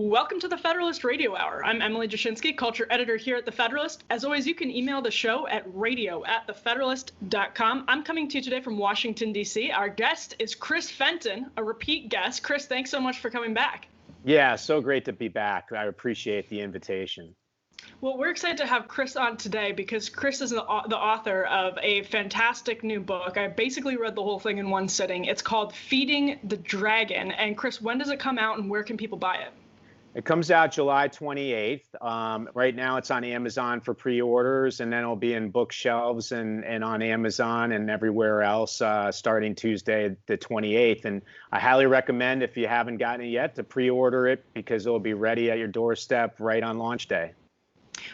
Welcome to the Federalist Radio Hour. I'm Emily Jashinsky, culture editor here at the Federalist. As always, you can email the show at radio@thefederalist.com. I'm coming to you today from Washington, D.C. Our guest is Chris Fenton, a repeat guest. Chris, thanks so much for coming back. Yeah, so great to be back. I appreciate the invitation. Well, we're excited to have Chris on today because Chris is the author of a fantastic new book. I basically read the whole thing in one sitting. It's called Feeding the Dragon. And Chris, when does it come out and where can people buy it? It comes out July 28th. Right now it's on Amazon for pre-orders, and then it'll be in bookshelves and on Amazon and everywhere else starting Tuesday the 28th. And I highly recommend, if you haven't gotten it yet, to pre-order it because it'll be ready at your doorstep right on launch day.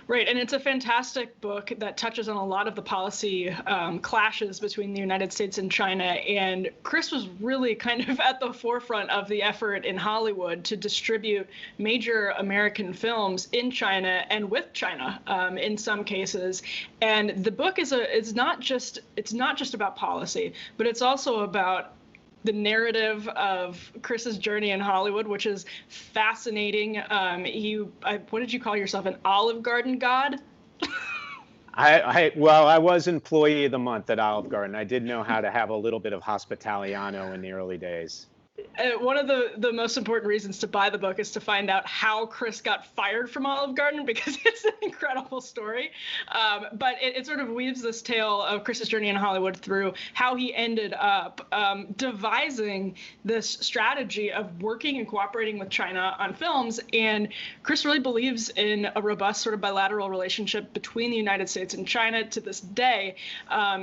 Right, and it's a fantastic book that touches on a lot of the policy clashes between the United States and China. And Chris was really kind of at the forefront of the effort in Hollywood to distribute major American films in China and with China in some cases. And the book is not just about policy, but it's also about the narrative of Chris's journey in Hollywood, which is fascinating. What did you call yourself, an Olive Garden god? I was employee of the month at Olive Garden. I did know how to have a little bit of hospitaliano in the early days. One of the most important reasons to buy the book is to find out how Chris got fired from Olive Garden, because it's an incredible story. But it sort of weaves this tale of Chris's journey in Hollywood through how he ended up devising this strategy of working and cooperating with China on films. And Chris really believes in a robust sort of bilateral relationship between the United States and China to this day.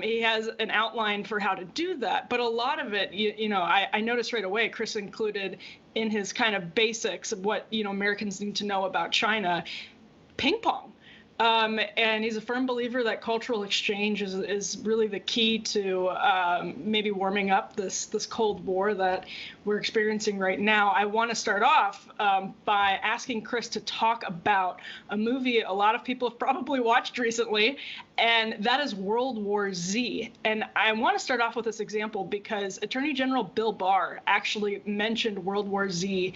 He has an outline for how to do that. But a lot of it, I noticed right away, Chris included in his kind of basics of what Americans need to know about China, ping pong. And he's a firm believer that cultural exchange is really the key to maybe warming up this Cold War that we're experiencing right now. I want to start off by asking Chris to talk about a movie a lot of people have probably watched recently, and that is World War Z. And I want to start off with this example because Attorney General Bill Barr actually mentioned World War Z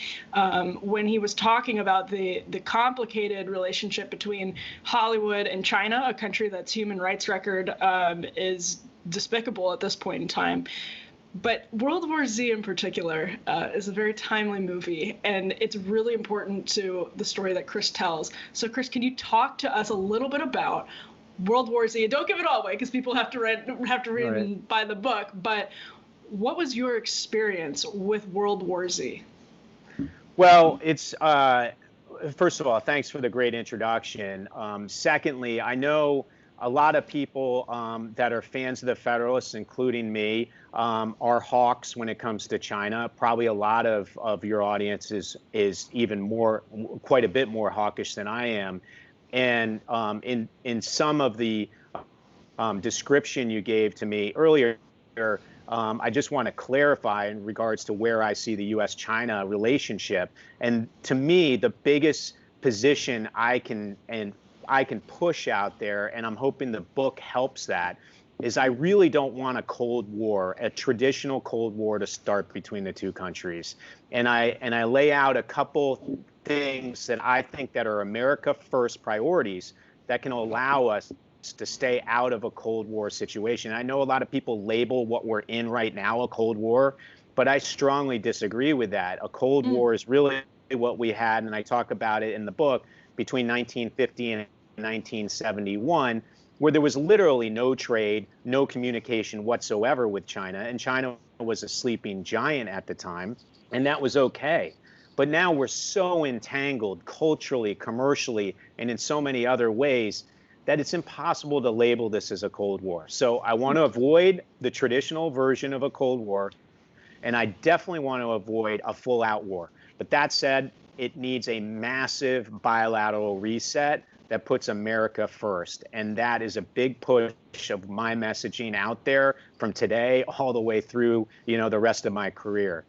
when he was talking about the complicated relationship between Hollywood and China, a country that's human rights record is despicable at this point in time. But World War Z in particular is a very timely movie, and it's really important to the story that Chris tells. So Chris, can you talk to us a little bit about World War Z? Don't give it all away because people have to read right. And buy the book. But what was your experience with World War Z? Well, it's first of all, thanks for the great introduction. Secondly, I know a lot of people that are fans of the Federalists, including me, are hawks when it comes to China. Probably a lot of your audience is even quite a bit more hawkish than I am. And in some of the description you gave to me earlier, I just want to clarify in regards to where I see the U.S.-China relationship. And to me, the biggest position I can push out there, and I'm hoping the book helps that, is I really don't want a Cold War, a traditional Cold War, to start between the two countries. And I lay out a couple things that I think that are America first priorities that can allow us to stay out of a Cold War situation. I know a lot of people label what we're in right now a Cold War, but I strongly disagree with that. A Cold War is really what we had, and I talk about it in the book, between 1950 and 1971, where there was literally no trade, no communication whatsoever with China, and China was a sleeping giant at the time, and that was okay. But now we're so entangled culturally, commercially, and in so many other ways that it's impossible to label this as a Cold War. So I want to avoid the traditional version of a Cold War, and I definitely want to avoid a full-out war. But that said, it needs a massive bilateral reset that puts America first. And that is a big push of my messaging out there from today all the way through, the rest of my career.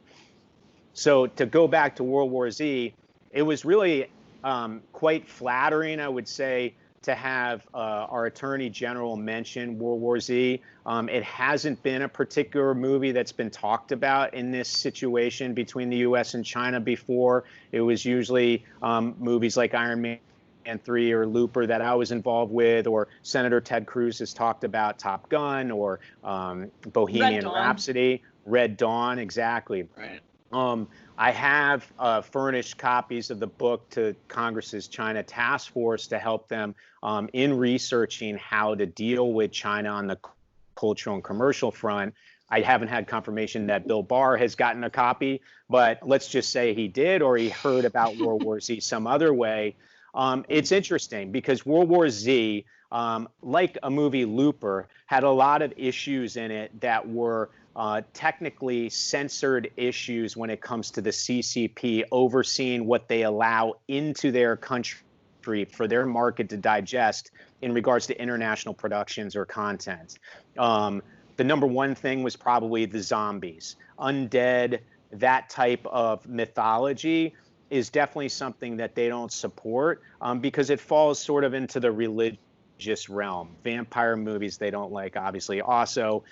So to go back to World War Z, it was really quite flattering, I would say, to have our Attorney General mention World War Z. It hasn't been a particular movie that's been talked about in this situation between the U.S. and China before. It was usually movies like Iron Man 3 or Looper that I was involved with, or Senator Ted Cruz has talked about Top Gun, or Bohemian Rhapsody, Red Dawn, exactly. Right. I have furnished copies of the book to Congress's China Task Force to help them in researching how to deal with China on the cultural and commercial front. I haven't had confirmation that Bill Barr has gotten a copy, but let's just say he did, or he heard about World War Z some other way. It's interesting because World War Z, like a movie Looper, had a lot of issues in it that were technically censored issues when it comes to the CCP overseeing what they allow into their country for their market to digest in regards to international productions or content. The number one thing was probably the zombies. Undead, that type of mythology is definitely something that they don't support because it falls sort of into the religious realm. Vampire movies they don't like, obviously. Also,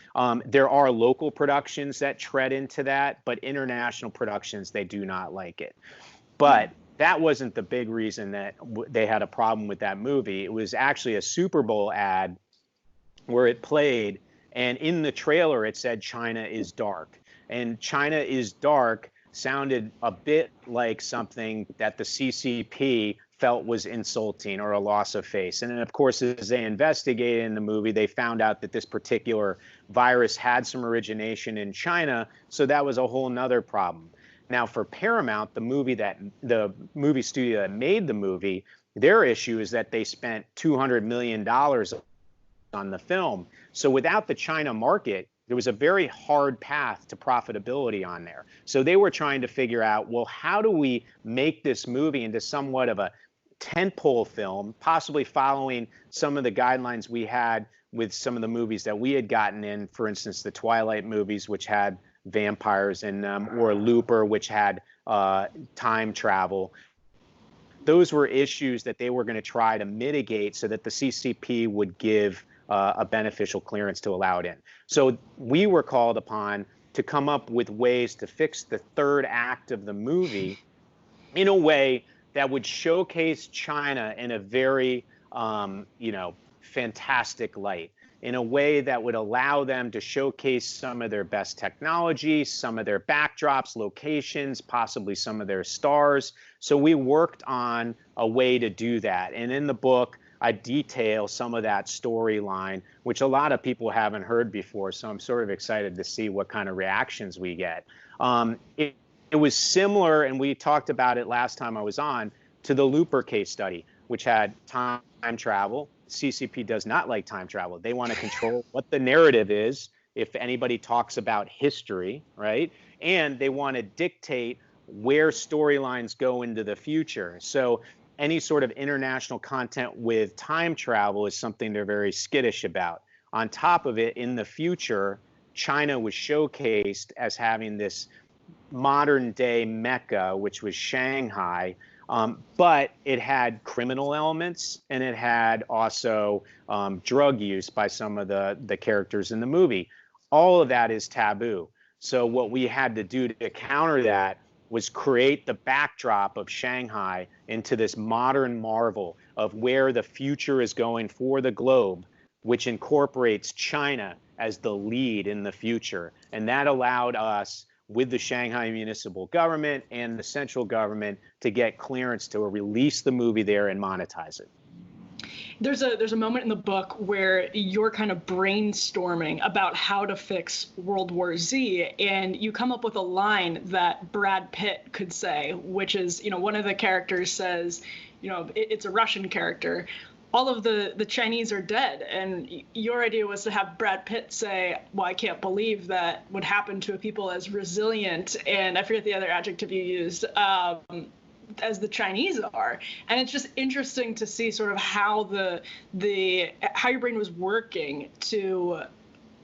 there are local productions that tread into that, but international productions, they do not like it. But that wasn't the big reason that they had a problem with that movie. It was actually a Super Bowl ad where it played, and in the trailer it said China is dark. And China is dark sounded a bit like something that the CCP felt was insulting or a loss of face. And then, of course, as they investigated in the movie, they found out that this particular virus had some origination in China. So that was a whole nother problem. Now, for Paramount, the movie studio that made the movie, their issue is that they spent $200 million on the film. So without the China market, there was a very hard path to profitability on there. So they were trying to figure out, well, how do we make this movie into somewhat of a tentpole film, possibly following some of the guidelines we had with some of the movies that we had gotten in, for instance, the Twilight movies, which had vampires in them, or Looper, which had time travel. Those were issues that they were going to try to mitigate so that the CCP would give a beneficial clearance to allow it in. So we were called upon to come up with ways to fix the third act of the movie in a way that would showcase China in a very, fantastic light, in a way that would allow them to showcase some of their best technology, some of their backdrops, locations, possibly some of their stars. So we worked on a way to do that. And in the book, I detail some of that storyline, which a lot of people haven't heard before. So I'm sort of excited to see what kind of reactions we get. It was similar, and we talked about it last time I was on, to the Looper case study, which had time travel. CCP does not like time travel. They want to control what the narrative is if anybody talks about history, right? And they want to dictate where storylines go into the future. So any sort of international content with time travel is something they're very skittish about. On top of it, in the future, China was showcased as having this modern day Mecca, which was Shanghai, but it had criminal elements, and it had also drug use by some of the characters in the movie. All of that is taboo. So what we had to do to counter that was create the backdrop of Shanghai into this modern marvel of where the future is going for the globe, which incorporates China as the lead in the future. And that allowed us, with the Shanghai municipal government and the central government, to get clearance to release the movie there and monetize it. There's a moment in the book where you're kind of brainstorming about how to fix World War Z, and you come up with a line that Brad Pitt could say, which is, one of the characters says, it's a Russian character, all of the Chinese are dead. And your idea was to have Brad Pitt say, well, I can't believe that would happen to a people as resilient, and I forget the other adjective you used, as the Chinese are. And it's just interesting to see sort of how how your brain was working to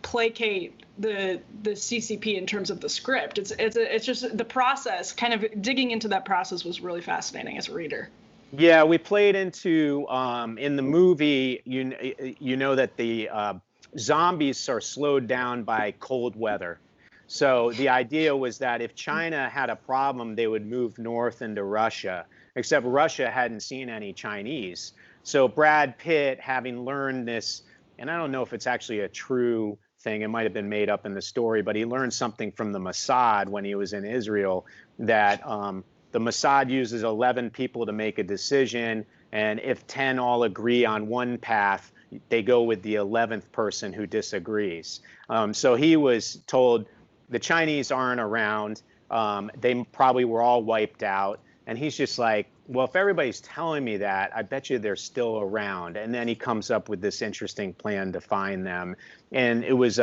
placate the CCP in terms of the script. It's just the process, kind of digging into that process was really fascinating as a reader. Yeah, we played into in the movie. You know that the zombies are slowed down by cold weather. So the idea was that if China had a problem, they would move north into Russia. Except Russia hadn't seen any Chinese. So Brad Pitt, having learned this, and I don't know if it's actually a true thing. It might have been made up in the story, but he learned something from the Mossad when he was in Israel that the Mossad uses 11 people to make a decision, and if 10 all agree on one path, they go with the 11th person who disagrees. So he was told the Chinese aren't around. They probably were all wiped out. And he's just like, well, if everybody's telling me that, I bet you they're still around. And then he comes up with this interesting plan to find them. And it was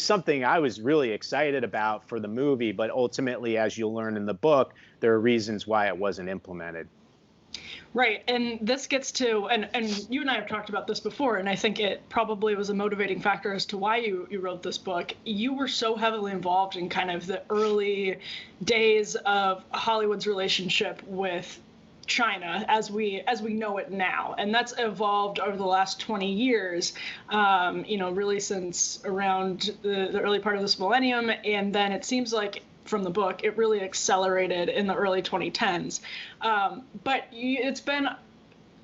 something I was really excited about for the movie. But ultimately, as you'll learn in the book, there are reasons why it wasn't implemented. Right, and this gets to, and you and I have talked about this before, and I think it probably was a motivating factor as to why you wrote this book. You were so heavily involved in kind of the early days of Hollywood's relationship with China as we know it now, and that's evolved over the last 20 years, really since around the early part of this millennium, and then it seems like from the book, it really accelerated in the early 2010s. But it's been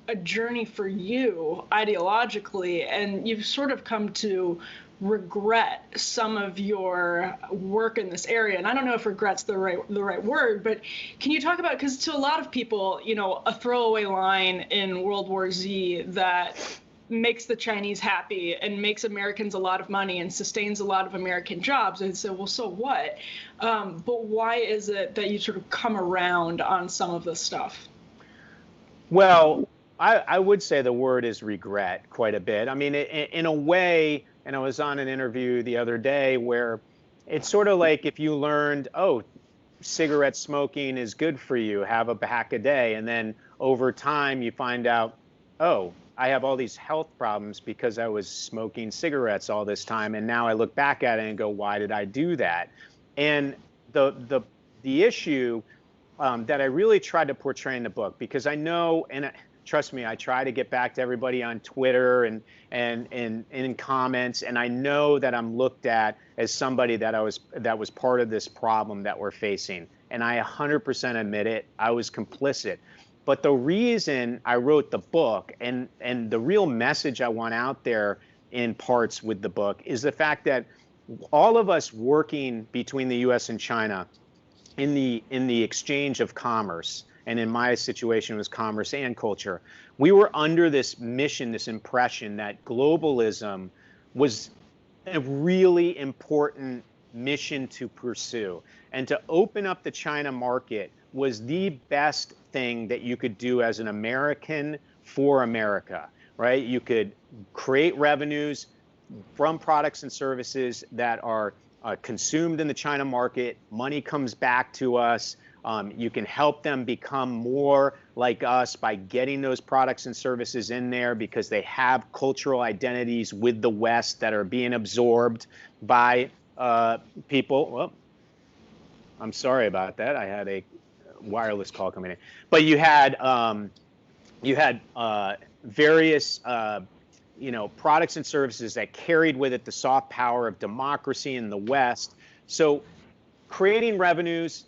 a journey for you ideologically, and you've sort of come to regret some of your work in this area. And I don't know if regret's the right word, but can you talk about, because to a lot of people, a throwaway line in World War Z that makes the Chinese happy and makes Americans a lot of money and sustains a lot of American jobs. And so, well, so what? But why is it that you sort of come around on some of this stuff? Well, I would say the word is regret quite a bit. I mean, in a way, and I was on an interview the other day where it's sort of like if you learned, oh, cigarette smoking is good for you, have a pack a day, and then over time you find out, oh, I have all these health problems because I was smoking cigarettes all this time. And now I look back at it and go, why did I do that? And the issue that I really tried to portray in the book, because I know, and trust me, I try to get back to everybody on Twitter and in comments, and I know that I'm looked at as somebody that was part of this problem that we're facing. And I 100% admit it, I was complicit. But the reason I wrote the book and the real message I want out there in parts with the book is the fact that all of us working between the U.S. and China in the exchange of commerce, and in my situation it was commerce and culture, we were under this mission, this impression that globalism was a really important mission to pursue. And to open up the China market was the best thing that you could do as an American for America, right? You could create revenues from products and services that are consumed in the China market. Money comes back to us. You can help them become more like us by getting those products and services in there because they have cultural identities with the West that are being absorbed by people. Well, I'm sorry about that. I had a wireless call coming in, but you had various products and services that carried with it the soft power of democracy in the West. So creating revenues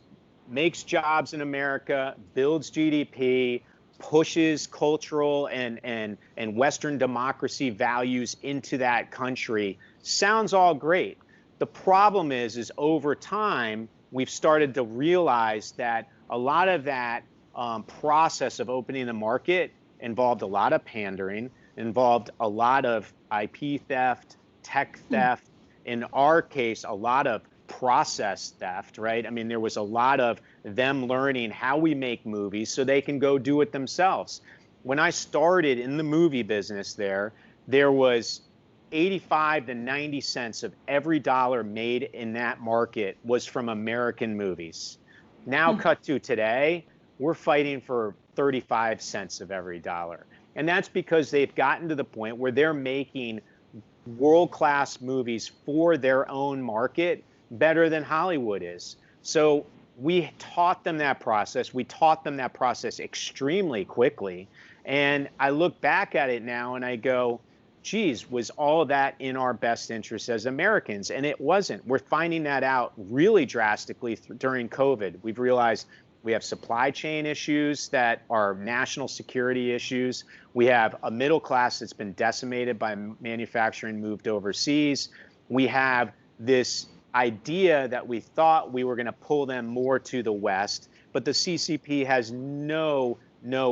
makes jobs in America, builds GDP, pushes cultural and Western democracy values into that country. Sounds all great. The problem is over time, we've started to realize that a lot of that process of opening the market involved a lot of pandering, involved a lot of IP theft, tech theft, in our case, a lot of process theft, right? I mean, there was a lot of them learning how we make movies so they can go do it themselves. When I started in the movie business there was 85 to 90 cents of every dollar made in that market was from American movies. Now cut to today, we're fighting for 35 cents of every dollar. And that's because they've gotten to the point where they're making world-class movies for their own market better than Hollywood is. So we taught them that process. We taught them that process extremely quickly. And I look back at it now and I go, geez, was all that in our best interest as Americans? And it wasn't. We're finding that out really drastically during COVID. We've realized we have supply chain issues that are national security issues. We have a middle class that's been decimated by manufacturing moved overseas. We have this idea that we thought we were going to pull them more to the West, but the CCP has no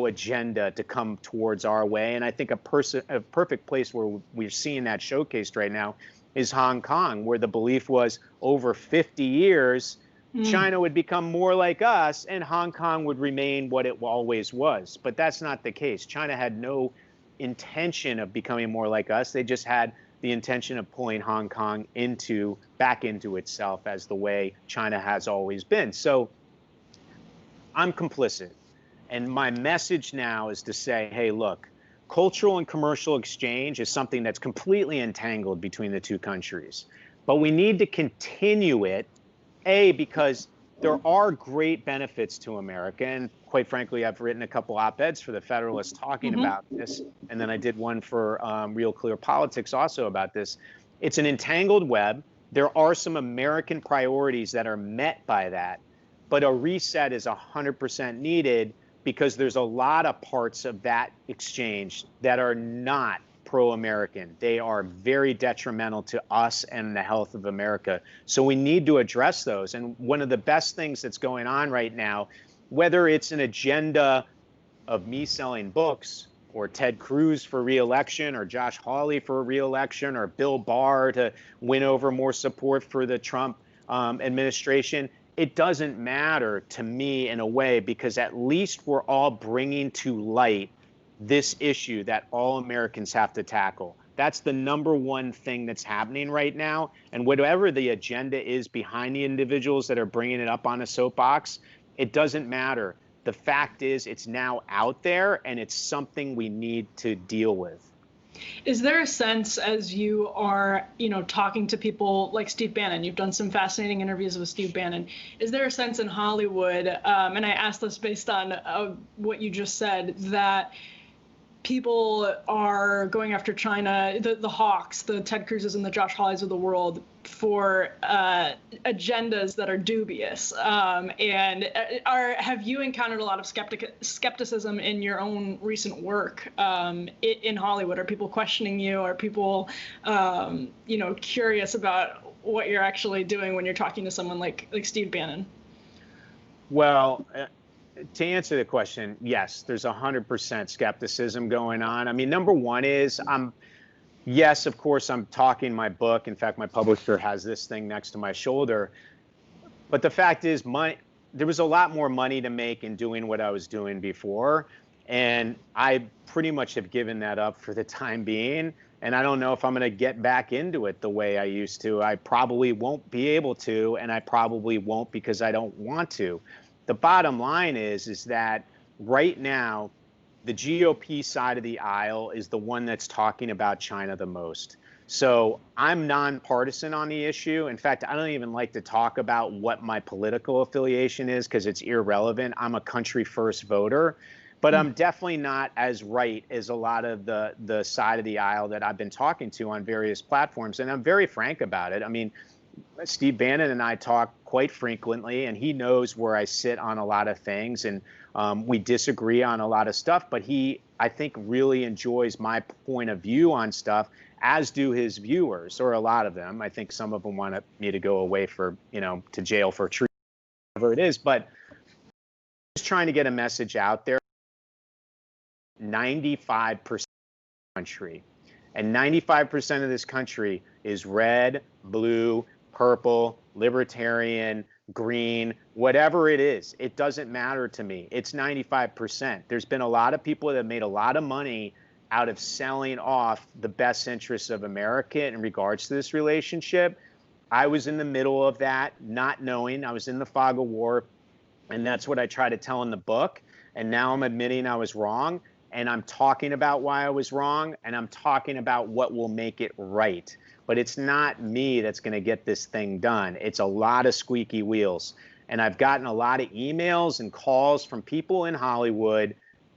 agenda to come towards our way. And I think a perfect place where we're seeing that showcased right now is Hong Kong, where the belief was over 50 years, China would become more like us and Hong Kong would remain what it always was. But that's not the case. China had no intention of becoming more like us. They just had the intention of pulling Hong Kong back into itself as the way China has always been. So I'm complicit. And my message now is to say, hey, look, cultural and commercial exchange is something that's completely entangled between the two countries. But we need to continue it, because there are great benefits to America. And quite frankly, I've written a couple op-eds for the Federalist talking about this. And then I did one for Real Clear Politics also about this. It's an entangled web. There are some American priorities that are met by that. But a reset is 100% needed, because there's a lot of parts of that exchange that are not pro-American. They are very detrimental to us and the health of America. So we need to address those. And one of the best things that's going on right now, whether it's an agenda of me selling books, or Ted Cruz for re-election, or Josh Hawley for re-election, or Bill Barr to win over more support for the Trump administration, it doesn't matter to me in a way, because at least we're all bringing to light this issue that all Americans have to tackle. That's the number one thing that's happening right now. And whatever the agenda is behind the individuals that are bringing it up on a soapbox, it doesn't matter. The fact is, it's now out there, and it's something we need to deal with. Is there a sense, as you are, talking to people like Steve Bannon, you've done some fascinating interviews with Steve Bannon, is there a sense in Hollywood, and I asked this based on what you just said, that people are going after China, the hawks, the Ted Cruzes and the Josh Hawleys of the world, for agendas that are dubious? And have you encountered a lot of skepticism in your own recent work in Hollywood? Are people questioning you? Are people, curious about what you're actually doing when you're talking to someone like Steve Bannon? Well, to answer the question, yes, there's 100% skepticism going on. I mean, number one is yes, of course, I'm talking my book. In fact, my publisher has this thing next to my shoulder. But the fact is, there was a lot more money to make in doing what I was doing before. And I pretty much have given that up for the time being. And I don't know if I'm going to get back into it the way I used to. I probably won't be able to, and I probably won't because I don't want to. The bottom line is that right now, the GOP side of the aisle is the one that's talking about China the most. So I'm nonpartisan on the issue. In fact, I don't even like to talk about what my political affiliation is, because it's irrelevant. I'm a country first voter, but I'm definitely not as right as a lot of the side of the aisle that I've been talking to on various platforms. And I'm very frank about it. I mean, Steve Bannon and I talk quite frequently, and he knows where I sit on a lot of things, and we disagree on a lot of stuff, but he, I think, really enjoys my point of view on stuff, as do his viewers, or a lot of them. I think some of them want me to go away to jail for treason, whatever it is, but just trying to get a message out there. 95% of the country, and 95% of this country is red, blue, purple, libertarian, green, whatever it is. It doesn't matter to me. It's 95%. There's been a lot of people that have made a lot of money out of selling off the best interests of America in regards to this relationship. I was in the middle of that, not knowing. I was in the fog of war, and that's what I try to tell in the book. And now I'm admitting I was wrong. and I'm talking about why I was wrong, and I'm talking about what will make it right. But it's not me that's going to get this thing done. It's a lot of squeaky wheels. And I've gotten a lot of emails and calls from people in Hollywood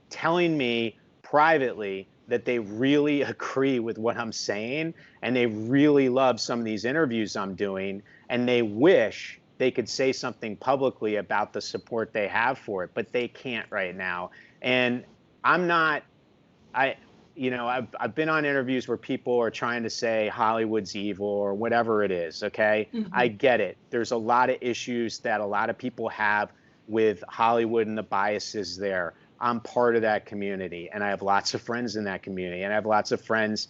telling me privately that they really agree with what I'm saying, and they really love some of these interviews I'm doing, and they wish they could say something publicly about the support they have for it, but they can't right now. And I've been on interviews where people are trying to say Hollywood's evil or whatever it is, okay? Mm-hmm. I get it. There's a lot of issues that a lot of people have with Hollywood and the biases there. I'm part of that community, and I have lots of friends in that community, and I have lots of friends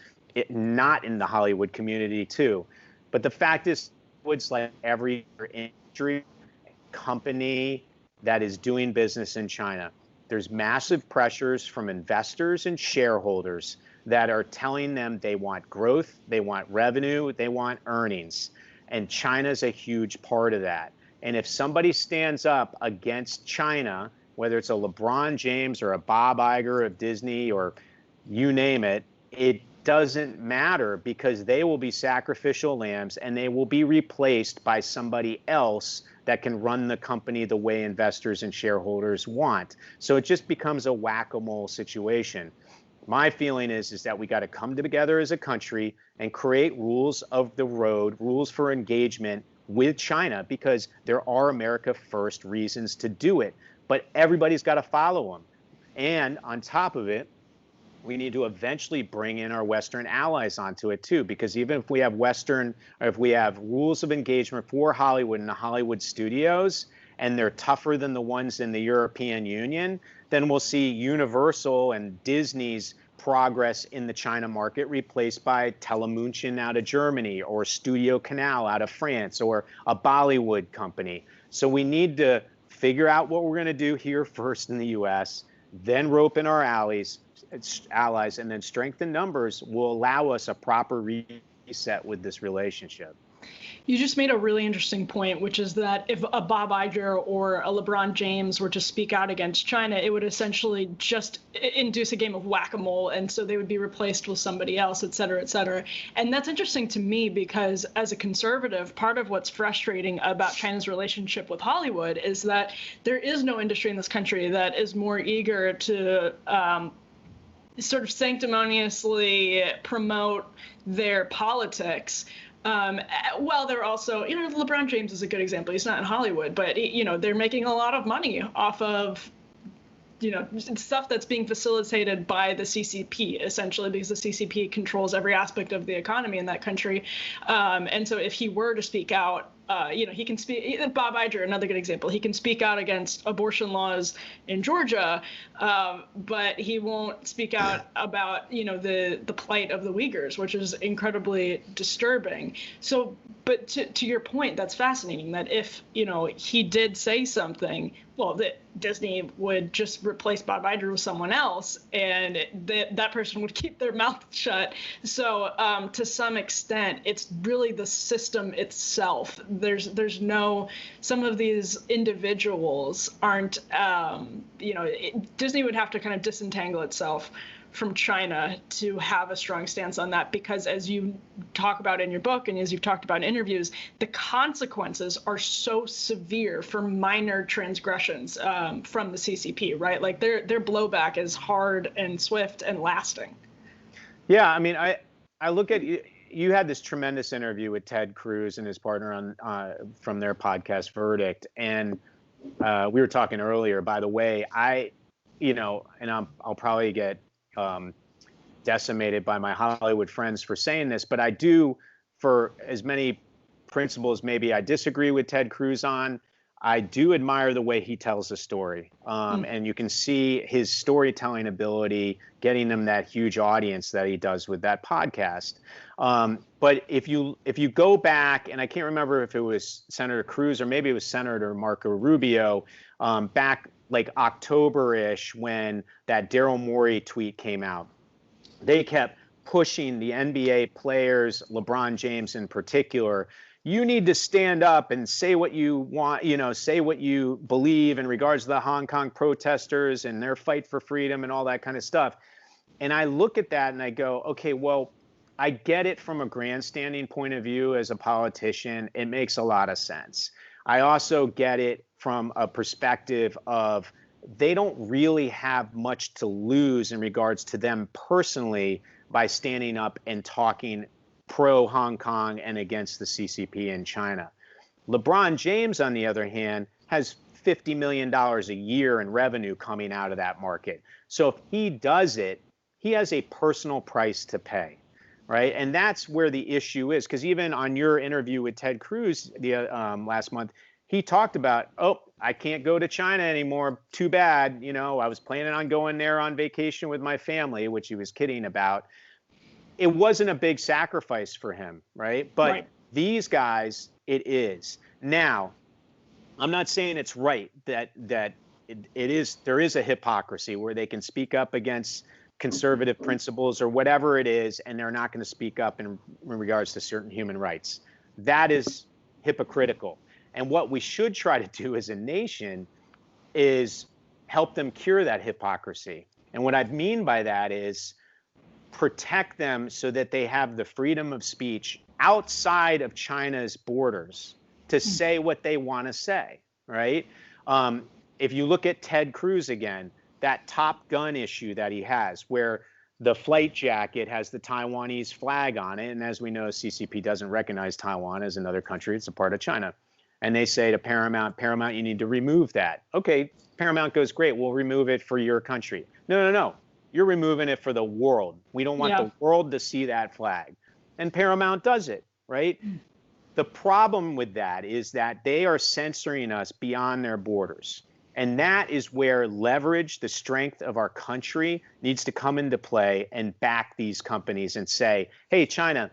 not in the Hollywood community too. But the fact is, it's like every industry company that is doing business in China, there's massive pressures from investors and shareholders that are telling them they want growth, they want revenue, they want earnings. And China's a huge part of that. And if somebody stands up against China, whether it's a LeBron James or a Bob Iger of Disney or you name it, it doesn't matter, because they will be sacrificial lambs and they will be replaced by somebody else that can run the company the way investors and shareholders want. So it just becomes a whack-a-mole situation. My feeling is that we got to come together as a country and create rules of the road, rules for engagement with China, because there are America First reasons to do it. But everybody's got to follow them. And on top of it, we need to eventually bring in our Western allies onto it too, because even if we have rules of engagement for Hollywood and the Hollywood studios, and they're tougher than the ones in the European Union, then we'll see Universal and Disney's progress in the China market replaced by Telemunchen out of Germany, or Studio Canal out of France, or a Bollywood company. So we need to figure out what we're going to do here first in the U.S., then rope in our allies, and then strength in numbers will allow us a proper reset with this relationship. You just made a really interesting point, which is that if a Bob Iger or a LeBron James were to speak out against China, it would essentially just induce a game of whack-a-mole, and so they would be replaced with somebody else, et cetera, et cetera. And that's interesting to me because as a conservative, part of what's frustrating about China's relationship with Hollywood is that there is no industry in this country that is more eager to sort of sanctimoniously promote their politics. Well, they're also, LeBron James is a good example. He's not in Hollywood, but, they're making a lot of money off of, stuff that's being facilitated by the CCP, essentially, because the CCP controls every aspect of the economy in that country. And so if he were to speak out, he can speak. Bob Iger, another good example. He can speak out against abortion laws in Georgia, but he won't speak out about the plight of the Uyghurs, which is incredibly disturbing. So, but to your point, that's fascinating. That if he did say something, well, that Disney would just replace Bob Iger with someone else, and that person would keep their mouth shut. So to some extent, it's really the system itself. There's no, some of these individuals aren't, Disney would have to kind of disentangle itself from China to have a strong stance on that, because as you talk about in your book and as you've talked about in interviews, the consequences are so severe for minor transgressions from the CCP, right? Like their blowback is hard and swift and lasting. Yeah, I mean, I look at you had this tremendous interview with Ted Cruz and his partner on from their podcast Verdict, and we were talking earlier. By the way, I'll probably get decimated by my Hollywood friends for saying this, but I do, for as many principles maybe I disagree with Ted Cruz on, I do admire the way he tells a story. And you can see his storytelling ability getting him that huge audience that he does with that podcast. But if you go back, and I can't remember if it was Senator Cruz or maybe it was Senator Marco Rubio, back like October-ish when that Daryl Morey tweet came out, they kept pushing the NBA players, LeBron James in particular, you need to stand up and say what you want, say what you believe in regards to the Hong Kong protesters and their fight for freedom and all that kind of stuff. And I look at that and I go, okay, well, I get it from a grandstanding point of view as a politician. It makes a lot of sense. I also get it from a perspective of they don't really have much to lose in regards to them personally by standing up and talking pro Hong Kong and against the CCP in China. LeBron James, on the other hand, has $50 million a year in revenue coming out of that market. So if he does it, he has a personal price to pay, right? And that's where the issue is, because even on your interview with Ted Cruz last month, he talked about, oh, I can't go to China anymore. Too bad. I was planning on going there on vacation with my family, which he was kidding about. It wasn't a big sacrifice for him, right? But these guys, it is. Now, I'm not saying it's right that there is a hypocrisy where they can speak up against conservative principles or whatever it is, and they're not going to speak up in regards to certain human rights. That is hypocritical. And what we should try to do as a nation is help them cure that hypocrisy. And what I mean by that is protect them so that they have the freedom of speech outside of China's borders to say what they want to say, right? If you look at Ted Cruz again, that Top Gun issue that he has, where the flight jacket has the Taiwanese flag on it, and as we know, CCP doesn't recognize Taiwan as another country, it's a part of China. And they say to Paramount, you need to remove that. Okay, Paramount goes, great, we'll remove it for your country. No. You're removing it for the world. We don't want the world to see that flag. And Paramount does it, right? The problem with that is that they are censoring us beyond their borders. And that is where leverage, the strength of our country, needs to come into play and back these companies and say, hey, China,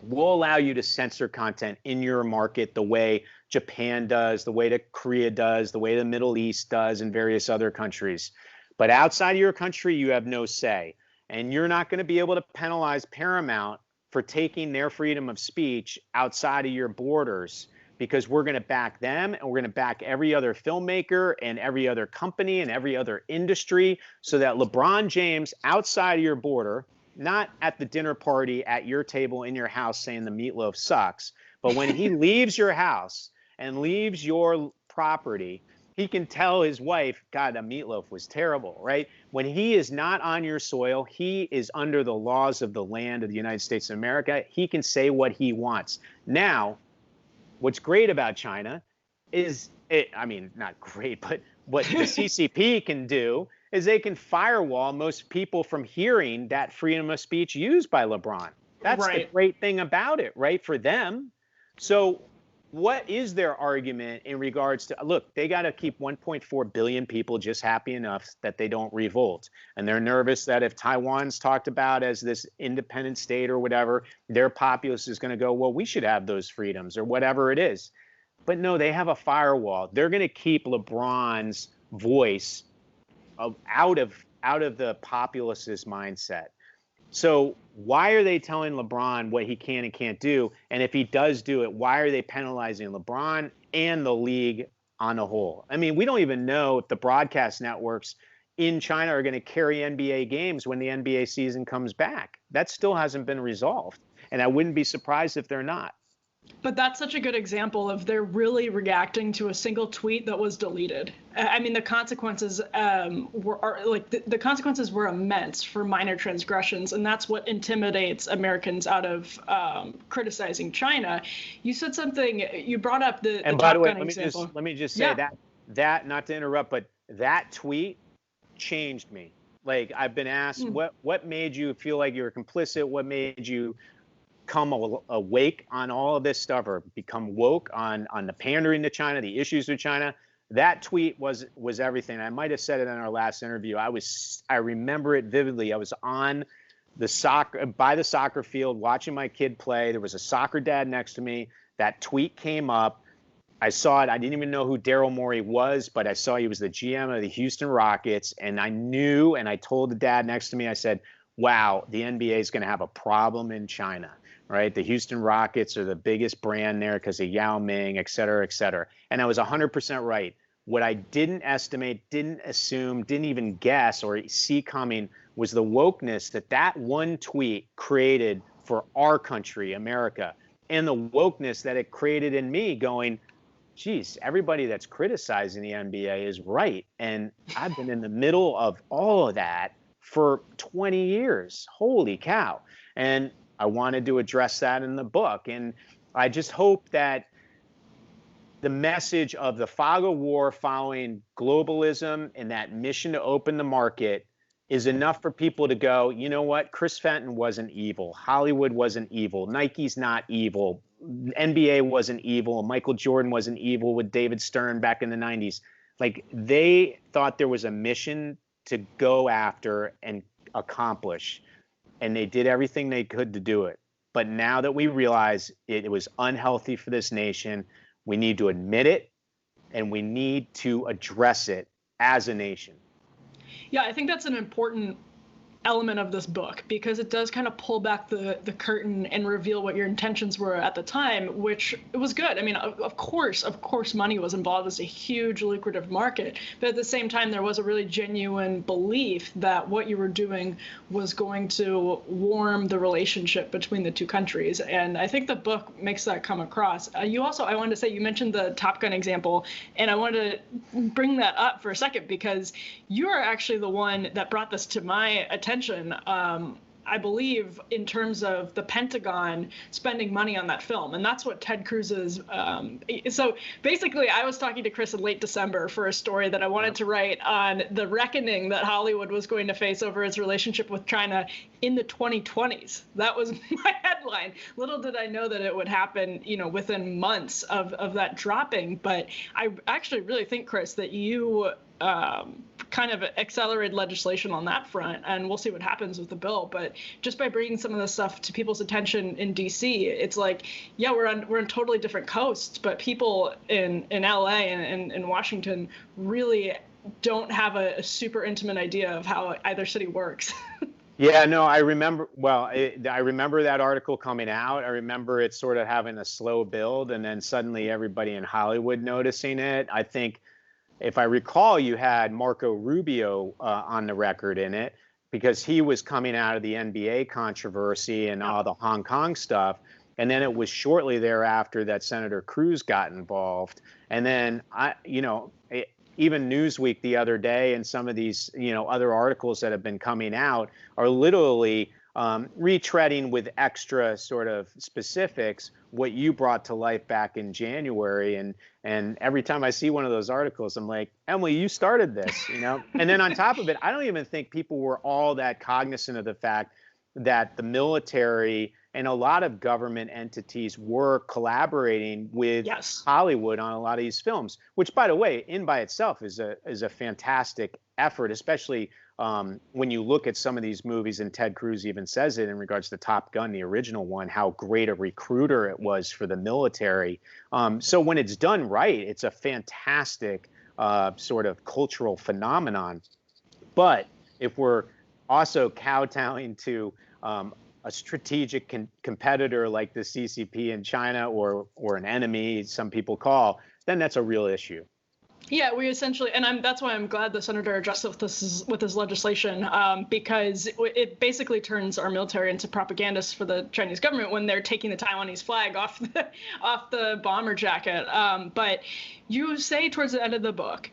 we'll allow you to censor content in your market the way Japan does, the way that Korea does, the way the Middle East does, and various other countries. But outside of your country, you have no say. And you're not going to be able to penalize Paramount for taking their freedom of speech outside of your borders, because we're going to back them and we're going to back every other filmmaker and every other company and every other industry, so that LeBron James outside of your border, not at the dinner party at your table in your house saying the meatloaf sucks, but when he leaves your house and leaves your property, he can tell his wife, God, the meatloaf was terrible, right? When he is not on your soil, he is under the laws of the land of the United States of America. He can say what he wants. Now, what's great about China is, not great, but what the CCP can do is they can firewall most people from hearing that freedom of speech used by LeBron. That's the great thing about it, right, for them. So what is their argument in regards to, look, they got to keep 1.4 billion people just happy enough that they don't revolt. And they're nervous that if Taiwan's talked about as this independent state or whatever, their populace is going to go, well, we should have those freedoms or whatever it is. But no, they have a firewall. They're going to keep LeBron's voice out of the populist's mindset. So why are they telling LeBron what he can and can't do? And if he does do it, why are they penalizing LeBron and the league on a whole? I mean, we don't even know if the broadcast networks in China are going to carry NBA games when the NBA season comes back. That still hasn't been resolved. And I wouldn't be surprised if they're not. But that's such a good example of they're really reacting to a single tweet that was deleted. I mean, the consequences the consequences were immense for minor transgressions, and that's what intimidates Americans out of criticizing China. You said something. You brought up the by the way, example. let me just say that not to interrupt, but that tweet changed me. Like, I've been asked, what made you feel like you were complicit? What made you come awake on all of this stuff, or become woke on the pandering to China, the issues with China? That tweet was everything. I might have said it in our last interview. I remember it vividly. I was on by the soccer field watching my kid play. There was a soccer dad next to me. That tweet came up. I saw it. I didn't even know who Daryl Morey was, but I saw he was the GM of the Houston Rockets, and I knew, and I told the dad next to me, I said, wow, the NBA is going to have a problem in China. right? The Houston Rockets are the biggest brand there because of Yao Ming, et cetera, et cetera. And I was 100% right. What I didn't estimate, didn't assume, didn't even guess or see coming was the wokeness that one tweet created for our country, America, and the wokeness that it created in me going, geez, everybody that's criticizing the NBA is right. And I've been in the middle of all of that for 20 years. Holy cow. And I wanted to address that in the book. And I just hope that the message of the fog of war following globalism and that mission to open the market is enough for people to go, you know what? Chris Fenton wasn't evil. Hollywood wasn't evil. Nike's not evil. NBA wasn't evil. Michael Jordan wasn't evil with David Stern back in the 90s. Like, they thought there was a mission to go after and accomplish, and they did everything they could to do it. But now that we realize it was unhealthy for this nation, we need to admit it, and we need to address it as a nation. Yeah, I think that's an important element of this book, because it does kind of pull back the curtain and reveal what your intentions were at the time, which it was good. I mean, of course, money was involved. It was a huge lucrative market. But at the same time, there was a really genuine belief that what you were doing was going to warm the relationship between the two countries. And I think the book makes that come across. I wanted to say, you mentioned the Top Gun example, and I wanted to bring that up for a second, because you are actually the one that brought this to my attention. I believe, in terms of the Pentagon spending money on that film. And that's what Ted Cruz's, so basically I was talking to Chris in late December for a story that I wanted to write on the reckoning that Hollywood was going to face over its relationship with China in the 2020s. That was my headline. Little did I know that it would happen, within months of that dropping. But I actually really think, Chris, that you kind of accelerated legislation on that front, and we'll see what happens with the bill. But just by bringing some of this stuff to people's attention in DC, it's like, yeah, we're on totally different coasts, but people in LA and in Washington really don't have a super intimate idea of how either city works. Yeah, no, I remember. Well, I remember that article coming out. I remember it sort of having a slow build, and then suddenly everybody in Hollywood noticing it. I think, if I recall, you had Marco Rubio on the record in it, because he was coming out of the NBA controversy and all the Hong Kong stuff. And then it was shortly thereafter that Senator Cruz got involved. And then, even Newsweek the other day and some of these, other articles that have been coming out are literally retreading with extra sort of specifics what you brought to life back in January. And every time I see one of those articles, I'm like, Emily, you started this, And then on top of it, I don't even think people were all that cognizant of the fact that the military and a lot of government entities were collaborating with Hollywood on a lot of these films, which, by the way, by itself is a fantastic effort, especially when you look at some of these movies, and Ted Cruz even says it in regards to Top Gun, the original one, how great a recruiter it was for the military. So when it's done right, it's a fantastic sort of cultural phenomenon. But if we're also kowtowing to a strategic competitor like the CCP in China, or an enemy, some people call, then that's a real issue. Yeah, we essentially, and that's why I'm glad the senator addressed it with this legislation, because it basically turns our military into propagandists for the Chinese government when they're taking the Taiwanese flag off the bomber jacket. But you say towards the end of the book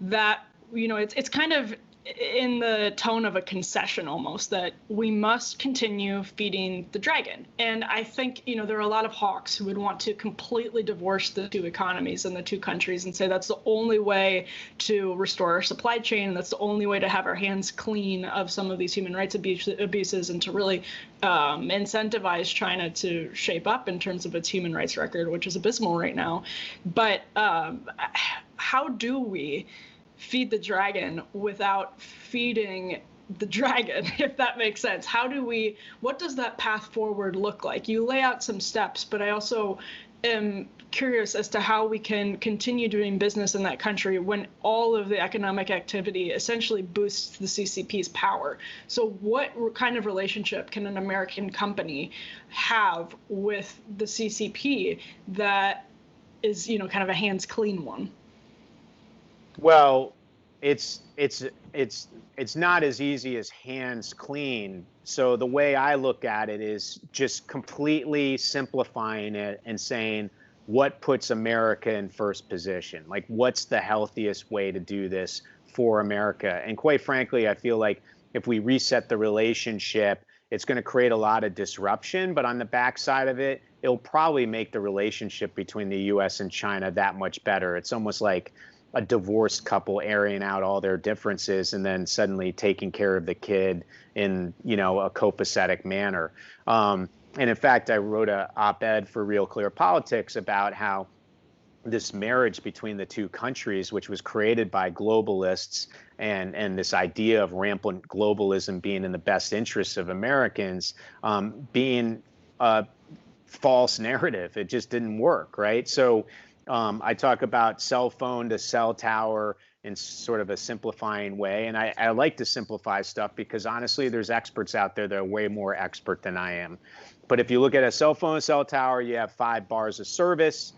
that it's kind of in the tone of a concession almost, that we must continue feeding the dragon. And I think, there are a lot of hawks who would want to completely divorce the two economies and the two countries and say that's the only way to restore our supply chain. And that's the only way to have our hands clean of some of these human rights abuses and to really incentivize China to shape up in terms of its human rights record, which is abysmal right now. But how do we feed the dragon without feeding the dragon, if that makes sense? What does that path forward look like? You lay out some steps, but I also am curious as to how we can continue doing business in that country when all of the economic activity essentially boosts the CCP's power. So what kind of relationship can an American company have with the CCP that is, kind of a hands clean one? Well, it's not as easy as hands clean. So the way I look at it is just completely simplifying it and saying, what puts America in first position? Like, what's the healthiest way to do this for America? And quite frankly, I feel like if we reset the relationship, it's going to create a lot of disruption. But on the backside of it, it'll probably make the relationship between the U.S. and China that much better. It's almost like a divorced couple airing out all their differences and then suddenly taking care of the kid in, a copacetic manner. And in fact, I wrote an op-ed for Real Clear Politics about how this marriage between the two countries, which was created by globalists and this idea of rampant globalism being in the best interests of Americans, being a false narrative. It just didn't work, right? So I talk about cell phone to cell tower in sort of a simplifying way. And I like to simplify stuff because honestly, there's experts out there that are way more expert than I am. But if you look at a cell phone cell tower, you have 5 bars of service.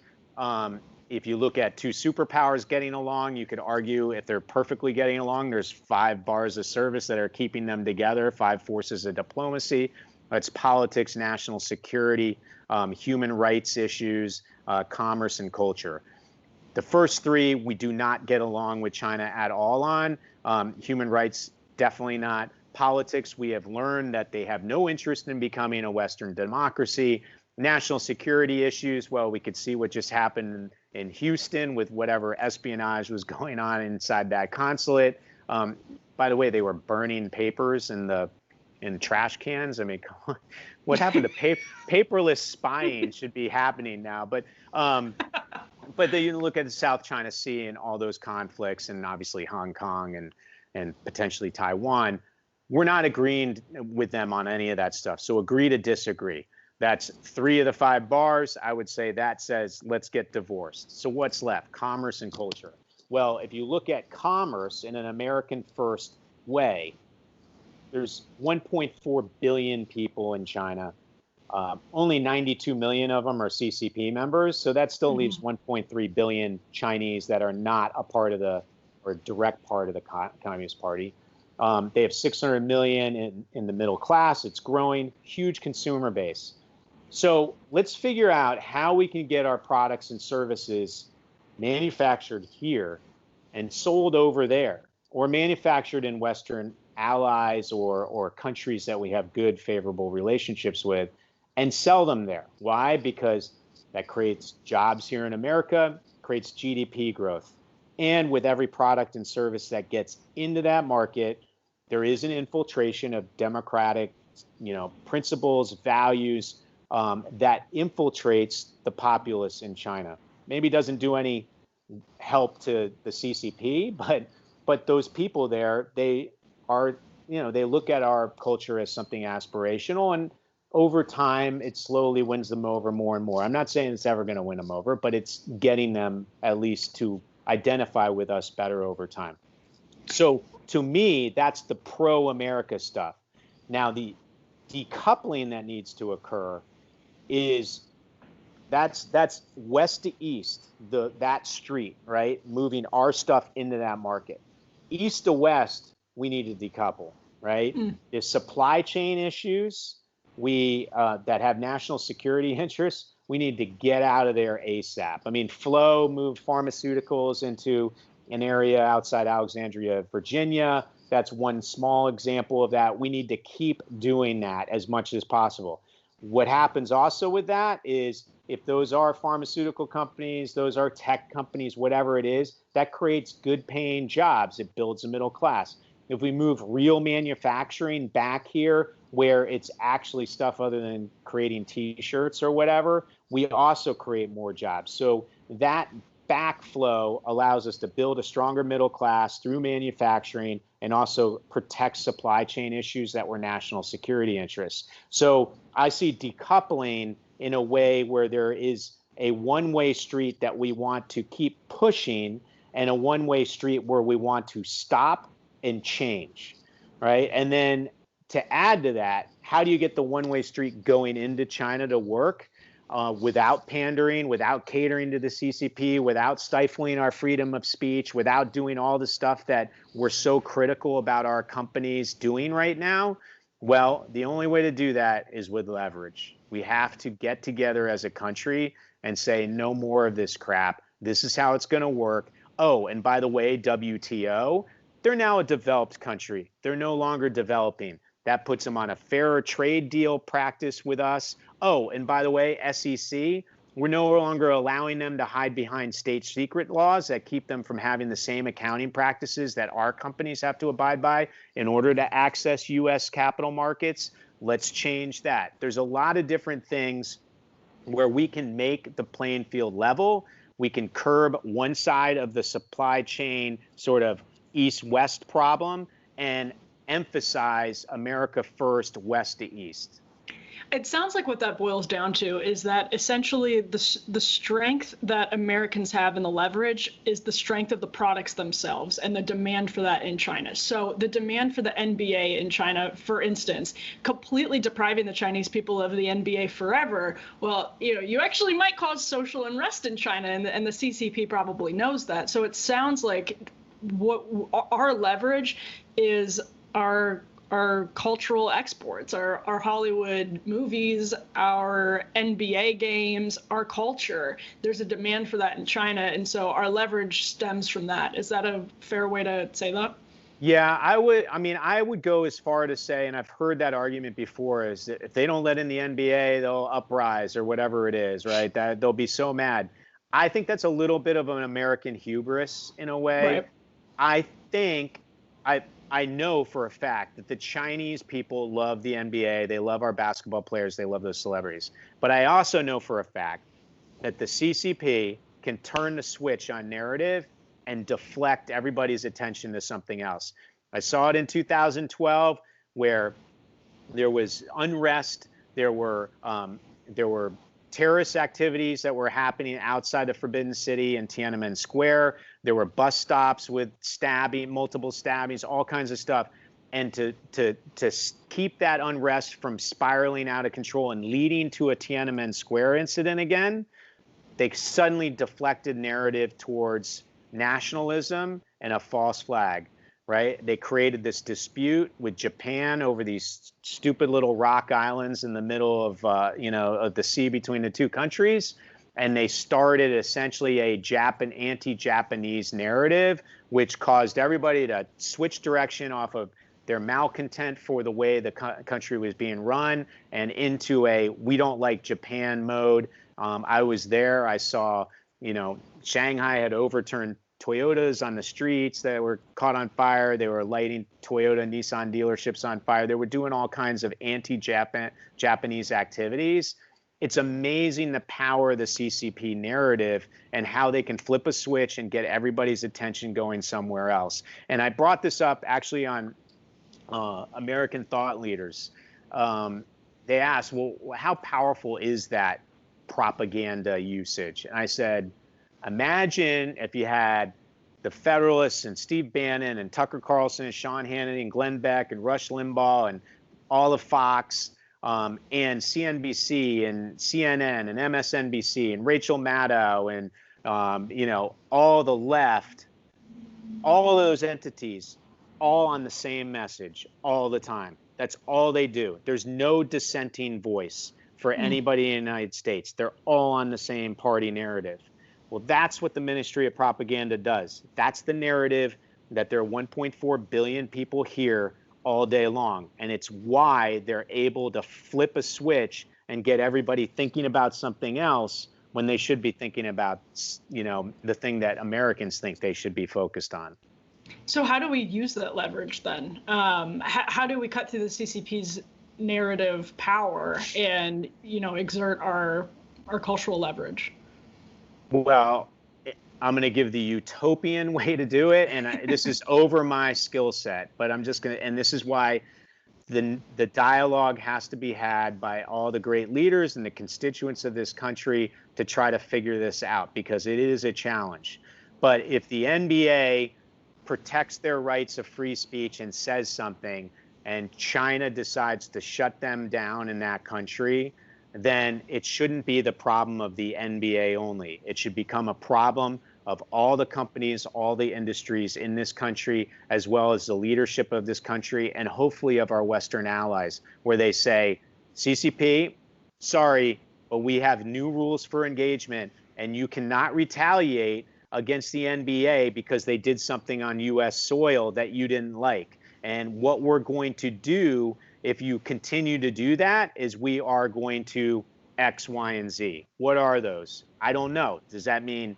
If you look at two superpowers getting along, you could argue if they're perfectly getting along, there's 5 bars of service that are keeping them together, 5 forces of diplomacy. It's politics, national security, human rights issues, commerce, and culture. The first 3, we do not get along with China at all on. Human rights, definitely not. Politics, we have learned that they have no interest in becoming a Western democracy. National security issues, well, we could see what just happened in Houston with whatever espionage was going on inside that consulate. By the way, they were burning papers in trash cans. I mean, what happened to paperless spying should be happening now. But then you look at the South China Sea and all those conflicts, and obviously Hong Kong and potentially Taiwan. We're not agreeing with them on any of that stuff. So agree to disagree. That's 3 of the 5 bars. I would say that says, let's get divorced. So what's left? Commerce and culture. Well, if you look at commerce in an American first way, there's 1.4 billion people in China. Only 92 million of them are CCP members. So that still leaves 1.3 billion Chinese that are not a part of or direct part of the Communist Party. They have 600 million in the middle class. It's growing, huge consumer base. So let's figure out how we can get our products and services manufactured here and sold over there, or manufactured in Western allies or countries that we have good, favorable relationships with, and sell them there. Why? Because that creates jobs here in America, creates GDP growth. And with every product and service that gets into that market, there is an infiltration of democratic, principles, values that infiltrates the populace in China. Maybe doesn't do any help to the CCP, but those people there, they are, they look at our culture as something aspirational, and over time, it slowly wins them over more and more. I'm not saying it's ever going to win them over, but it's getting them at least to identify with us better over time. So to me, that's the pro-America stuff. Now, the decoupling that needs to occur is that's west to east, that street, right? Moving our stuff into that market. East to west, we need to decouple, right? There's supply chain issues that have national security interests. We need to get out of there ASAP. I mean, Flo moved pharmaceuticals into an area outside Alexandria, Virginia. That's one small example of that. We need to keep doing that as much as possible. What happens also with that is if those are pharmaceutical companies, those are tech companies, whatever it is, that creates good paying jobs. It builds a middle class. If we move real manufacturing back here where it's actually stuff other than creating T-shirts or whatever, we also create more jobs. So that backflow allows us to build a stronger middle class through manufacturing and also protect supply chain issues that were national security interests. So I see decoupling in a way where there is a one-way street that we want to keep pushing and a one-way street where we want to stop and change, right? And then to add to that, how do you get the one-way street going into China to work without pandering, without catering to the CCP, without stifling our freedom of speech, without doing all the stuff that we're so critical about our companies doing right now? Well, the only way to do that is with leverage. We have to get together as a country and say, no more of this crap. This is how it's going to work. Oh, and by the way, WTO, they're now a developed country. They're no longer developing. That puts them on a fairer trade deal practice with us. Oh, and by the way, SEC, we're no longer allowing them to hide behind state secret laws that keep them from having the same accounting practices that our companies have to abide by in order to access U.S. capital markets. Let's change that. There's a lot of different things where we can make the playing field level. We can curb one side of the supply chain sort of east-west problem and emphasize America first, west to east. It sounds like what that boils down to is that essentially the strength that Americans have in the leverage is the strength of the products themselves and the demand for that in China. So the demand for the NBA in China, for instance, completely depriving the Chinese people of the NBA forever. Well, you actually might cause social unrest in China, and the CCP probably knows that. So it sounds like what our leverage is our cultural exports, our Hollywood movies, our NBA games, our culture. There's a demand for that in China, and so our leverage stems from that. Is that a fair way to say that? Yeah, I would go as far to say, and I've heard that argument before, is that if they don't let in the NBA, they'll uprise or whatever it is, right? That they'll be so mad. I think that's a little bit of an American hubris in a way. Right. I know for a fact that the Chinese people love the NBA. They love our basketball players. They love those celebrities. But I also know for a fact that the CCP can turn the switch on narrative and deflect everybody's attention to something else. I saw it in 2012 where there was unrest. There were terrorist activities that were happening outside of Forbidden City and Tiananmen Square. There were bus stops with multiple stabbings, all kinds of stuff. And to keep that unrest from spiraling out of control and leading to a Tiananmen Square incident again, they suddenly deflected narrative towards nationalism and a false flag, right? They created this dispute with Japan over these stupid little rock islands in the middle of the sea between the two countries. And they started essentially a anti-Japanese narrative, which caused everybody to switch direction off of their malcontent for the way the country was being run and into a we don't like Japan mode. I was there. I saw, Shanghai had overturned Toyotas on the streets that were caught on fire. They were lighting Toyota, Nissan dealerships on fire. They were doing all kinds of anti-Japanese activities. It's amazing the power of the CCP narrative and how they can flip a switch and get everybody's attention going somewhere else. And I brought this up actually on American thought leaders. They asked, well, how powerful is that propaganda usage? And I said, imagine if you had the Federalists and Steve Bannon and Tucker Carlson and Sean Hannity and Glenn Beck and Rush Limbaugh and all of Fox and CNBC and CNN and MSNBC and Rachel Maddow and, all the left, all of those entities, all on the same message all the time. That's all they do. There's no dissenting voice for anybody in the United States. They're all on the same party narrative. Well, that's what the Ministry of Propaganda does. That's the narrative that there are 1.4 billion people hear all day long. And it's why they're able to flip a switch and get everybody thinking about something else when they should be thinking about, the thing that Americans think they should be focused on. So how do we use that leverage then? How do we cut through the CCP's narrative power and, exert our cultural leverage? Well, I'm going to give the utopian way to do it, and this is over my skill set, but I'm just going to, and this is why the dialogue has to be had by all the great leaders and the constituents of this country to try to figure this out, because it is a challenge. But if the NBA protects their rights of free speech and says something, and China decides to shut them down in that country, then it shouldn't be the problem of the NBA only. It should become a problem of all the companies, all the industries in this country, as well as the leadership of this country, and hopefully of our Western allies, where they say, CCP, sorry, but we have new rules for engagement, and you cannot retaliate against the NBA because they did something on US soil that you didn't like. And what we're going to do if you continue to do that is we are going to X, Y, and Z. What are those? I don't know. Does that mean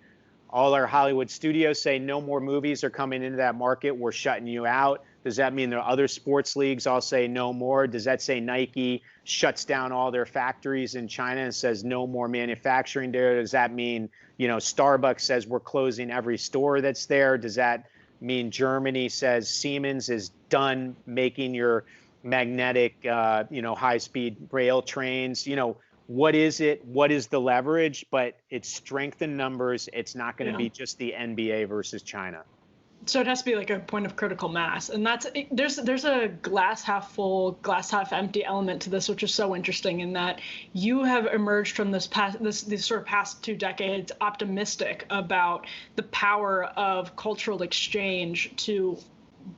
all our Hollywood studios say no more movies are coming into that market, we're shutting you out? Does that mean there are other sports leagues all say no more? Does that say Nike shuts down all their factories in China and says no more manufacturing there? Does that mean, Starbucks says we're closing every store that's there? Does that mean Germany says Siemens is done making your magnetic, high-speed rail trains? What is it? What is the leverage? But it's strength in numbers. It's not going to be just the NBA versus China. So it has to be like a point of critical mass, and there's a glass half full, glass half empty element to this, which is so interesting in that you have emerged from these sort of past 2 decades optimistic about the power of cultural exchange to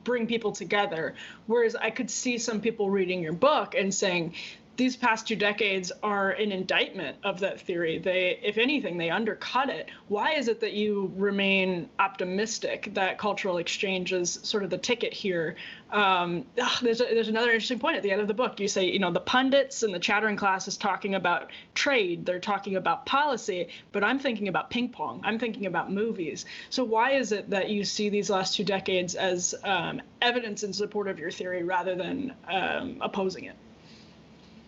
bring people together, whereas I could see some people reading your book and saying these past 2 decades are an indictment of that theory. They, if anything, they undercut it. Why is it that you remain optimistic that cultural exchange is sort of the ticket here? There's another interesting point at the end of the book. You say, the pundits and the chattering class is talking about trade. They're talking about policy, but I'm thinking about ping pong. I'm thinking about movies. So why is it that you see these last 2 decades as evidence in support of your theory rather than opposing it?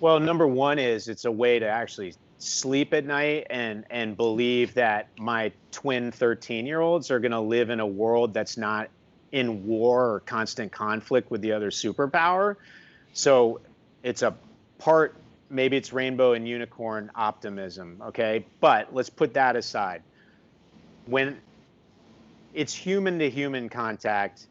Well, number one is it's a way to actually sleep at night and believe that my twin 13-year-olds are going to live in a world that's not in war or constant conflict with the other superpower. So it's a part, maybe it's rainbow and unicorn optimism, okay? But let's put that aside. When it's human-to-human contact,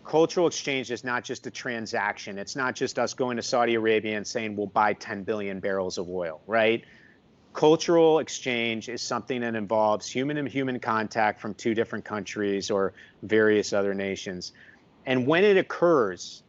cultural exchange is not just a transaction. It's not just us going to Saudi Arabia and saying we'll buy 10 billion barrels of oil, right? Cultural exchange is something that involves human-to-human contact from 2 different countries or various other nations. And when it occurs,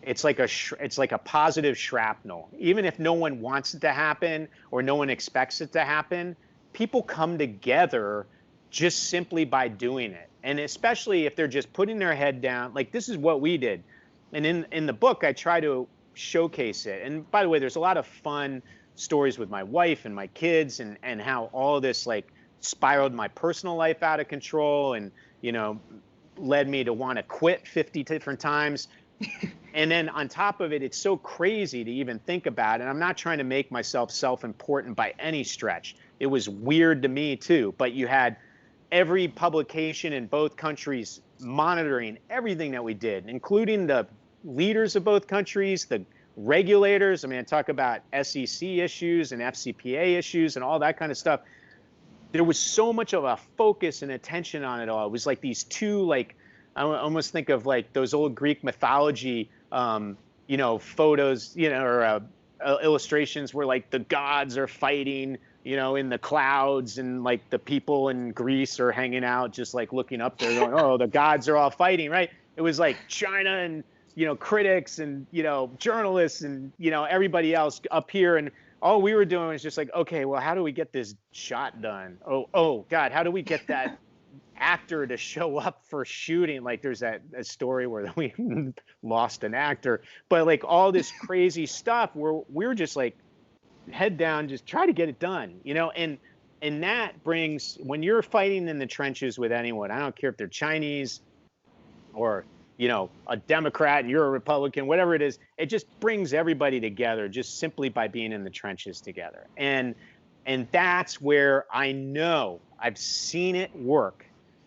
it's like a positive shrapnel. Even if no one wants it to happen or no one expects it to happen, people come together just simply by doing it. And especially if they're just putting their head down, like this is what we did. And in the book, I try to showcase it. And by the way, there's a lot of fun stories with my wife and my kids and how all of this like spiraled my personal life out of control and, led me to want to quit 50 different times. And then on top of it, it's so crazy to even think about. And I'm not trying to make myself self-important by any stretch. It was weird to me too, but you had every publication in both countries monitoring everything that we did, including the leaders of both countries, the regulators. I mean, I talk about SEC issues and FCPA issues and all that kind of stuff. There was so much of a focus and attention on it all. It was like these 2, I almost think of like those old Greek mythology, photos, or illustrations where like the gods are fighting, in the clouds, and like the people in Greece are hanging out, just like looking up there going, oh, the gods are all fighting, right? It was like China and, critics and, journalists and, everybody else up here. And all we were doing was just like, okay, well, how do we get this shot done? Oh God, how do we get that actor to show up for shooting? Like there's a story where we lost an actor, but like all this crazy stuff where we're just like, head down, just try to get it done, and that brings, when you're fighting in the trenches with anyone, I don't care if they're Chinese or, a Democrat and you're a Republican, whatever it is, it just brings everybody together just simply by being in the trenches together. And that's where I know I've seen it work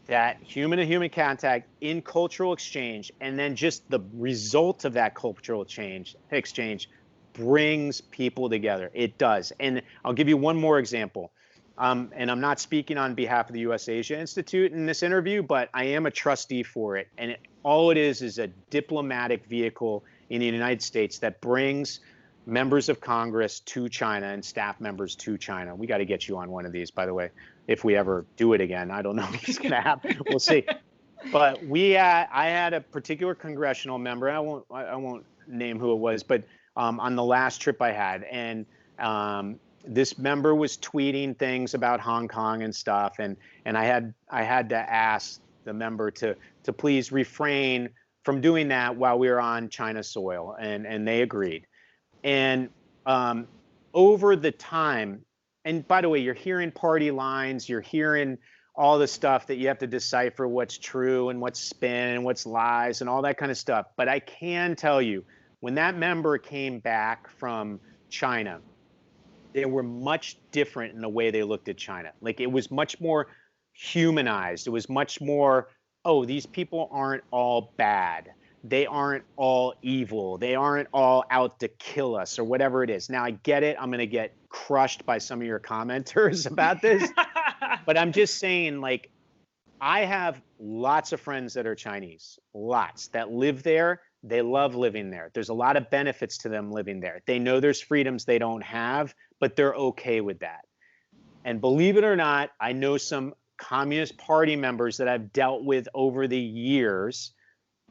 that human-to-human contact in cultural exchange, and then just the result of that cultural exchange brings people together. It does. And I'll give you one more example. And I'm not speaking on behalf of the U.S. Asia Institute in this interview, but I am a trustee for it. And all it is a diplomatic vehicle in the United States that brings members of Congress to China and staff members to China. We got to get you on one of these, by the way, if we ever do it again. I don't know if it's going to happen. We'll see. But I had a particular congressional member. I won't name who it was, but on the last trip I had, and this member was tweeting things about Hong Kong and stuff, and I had to ask the member to please refrain from doing that while we were on China soil, and they agreed. And over the time, and by the way, you're hearing party lines, you're hearing all the stuff that you have to decipher what's true and what's spin and what's lies and all that kind of stuff. But I can tell you, when that member came back from China, they were much different in the way they looked at China. Like, it was much more humanized. It was much more, oh, these people aren't all bad. They aren't all evil. They aren't all out to kill us or whatever it is. Now, I get it. I'm going to get crushed by some of your commenters about this. But I'm just saying, like, I have lots of friends that are Chinese, lots that live there. They love living there. There's a lot of benefits to them living there. They know there's freedoms they don't have, but they're okay with that. And believe it or not, I know some Communist Party members that I've dealt with over the years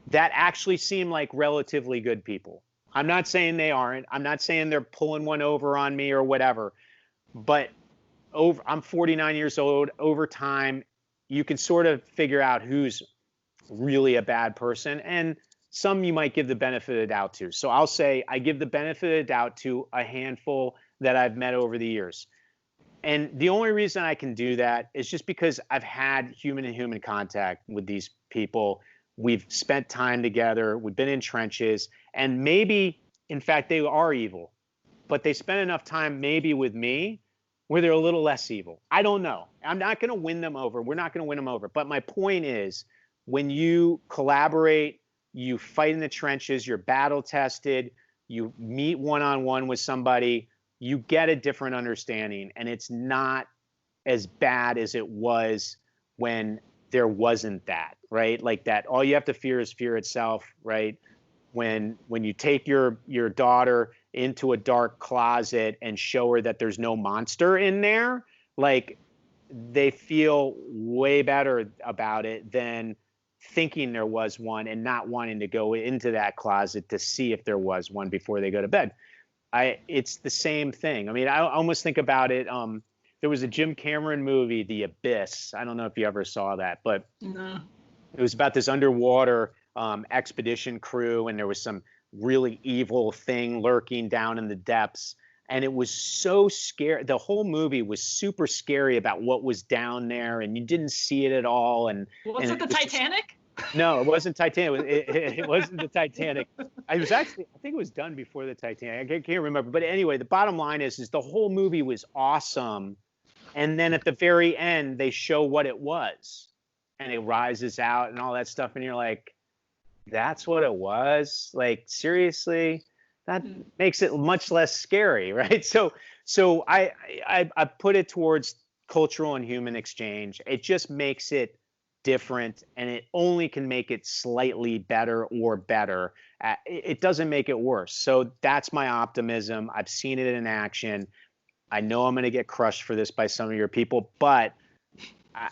that actually seem like relatively good people. I'm not saying they aren't. I'm not saying they're pulling one over on me or whatever. But I'm 49 years old. Over time, you can sort of figure out who's really a bad person. And some you might give the benefit of the doubt to. So I'll say I give the benefit of the doubt to a handful that I've met over the years. And the only reason I can do that is just because I've had human-to-human contact with these people. We've spent time together. We've been in trenches. And maybe, in fact, they are evil. But they spent enough time maybe with me where they're a little less evil. I don't know. I'm not going to win them over. We're not going to win them over. But my point is, when you collaborate, you fight in the trenches, you're battle tested, you meet one-on-one with somebody, you get a different understanding. And it's not as bad as it was when there wasn't that, right? Like that, all you have to fear is fear itself, right? When you take your daughter into a dark closet and show her that there's no monster in there, like, they feel way better about it than thinking there was one and not wanting to go into that closet to see if there was one before they go to bed. It's the same thing. I mean, I almost think about it. There was a Jim Cameron movie, The Abyss. I don't know if you ever saw that, but no. It was about this underwater expedition crew, and there was some really evil thing lurking down in the depths. And it was so scary. The whole movie was super scary about what was down there, and you didn't see it at all. And was it the Titanic? No, it wasn't Titanic. It wasn't the Titanic. I think it was done before the Titanic. I can't remember. But anyway, the bottom line is the whole movie was awesome. And then at the very end, they show what it was. And it rises out and all that stuff. And you're like, that's what it was? Like, seriously? That makes it much less scary, right? So I put it towards cultural and human exchange. It just makes it different, and it only can make it slightly better or better. It doesn't make it worse. So that's my optimism. I've seen it in action. I know I'm going to get crushed for this by some of your people, but